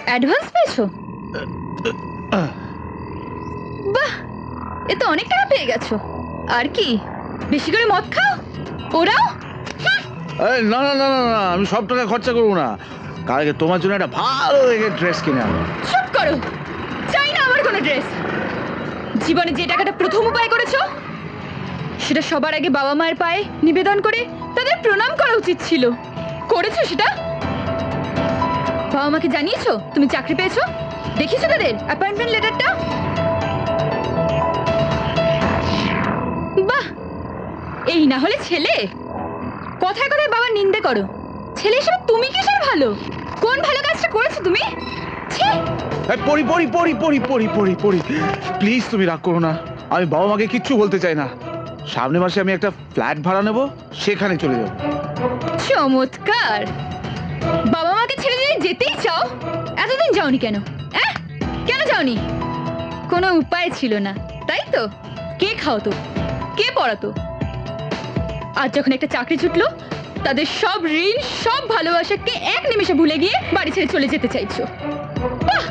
Advance পেয়েছো? বাহ, এ তো অনেক টাকা পেয়ে গেছো। আর কি, বেশি করে মদ খাও? ওরাও? না না না না না, আমি সব টাকা খরচা করবো না। কাল আগে তোমার জন্য একটা ভালো দেখে ড্রেস কিনে আনবো। চুপ করো, চাই না আমার কোনো ড্রেস। জীবনে যে টাকাটা প্রথম উপায় করেছো সেটা সবার আগে বাবা মায়ের পায়ে নিবেদন করে তাদের প্রণাম করা উচিত ছিল। করেছো সেটা? বাবা মাকে জানিয়েছো তুমি চাকরি পেয়েছো? দেখিয়েছো তাদের অ্যাপয়েন্টমেন্ট লেটারটা? বাহ, এই না হলে ছেলে? কথায় কথায় বাবার নিন্দে করো। ছেলে হিসেবে তুমি কিসের ভালো? কোন ভালো কাজটা করেছো তুমি? ছি! পড়ি পড়ি পড়ি পড়ি পড়ি পড়ি পড়ি, প্লিজ তুমি রাগ করো না। আমি বাবা মাকে কিচ্ছু বলতে চাই না। সামনের মাসে আমি একটা ফ্ল্যাট ভাড়া নেব, সেখানে চলে যাবো। চমৎকার! বাবা মাকে ছেড়ে দিয়ে যেতেই চাও? এতদিন যাওনি কেন? কেন যাওনি? কোনো উপায় ছিল না, তাই তো? কে খাওয়াতো, কে পড়াতো? আজ যখন একটা চাকরি ছুটলো, তাদের সব ঋণ, সব ভালোবাসাকে এক নিমেষে ভুলে গিয়ে বাড়ি ছেড়ে চলে যেতে চাইছো। বাহ!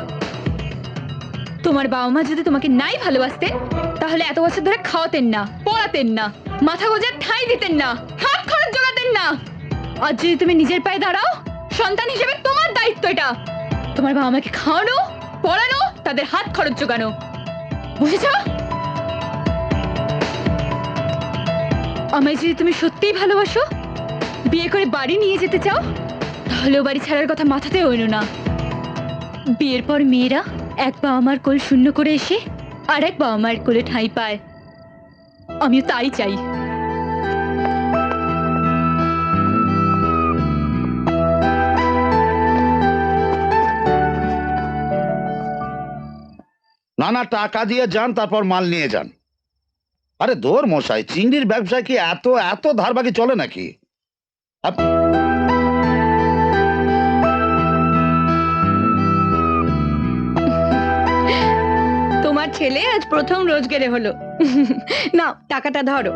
তোমার বাবা মা যদি তোমাকে নাই ভালোবাসতেন তাহলে এত বছর ধরে খাওয়াতেন না, পড়াতেন না, মাথা গোঁজার ঠাঁই দিতেন না, হাত খরচ জোগাতেন না। আজ যদি তুমি নিজের পায়ে দাঁড়াও, সন্তান হিসেবে তোমার দায়িত্ব এটা। তোমার বাবা মাকে খাওয়ানো, পড়ানো, তাদের হাত খরচ জোগানো। বুঝেছ? আমায় যদি তুমি সত্যিই ভালোবাসো, বিয়ে করে বাড়ি নিয়ে যেতে চাও, তাহলেও বাড়ি ছাড়ার কথা মাথাতেও এনো না। বিয়ের পর মেয়েরা এক বাবা মার কোল শূন্য করে এসে আর এক বাবা মায়ের কোলে ঠাঁই পায়। আমিও তাই চাই। না না, টাকা দিয়ে যান, তারপর মাল নিয়ে যান। আরে দৌড় মশাই, চিংড়ির ব্যবসায় কি এত এত ধারবাকি চলে নাকি? তোমার ছেলে আজ প্রথম রোজগারে হলো। নাও টাকাটা ধরো।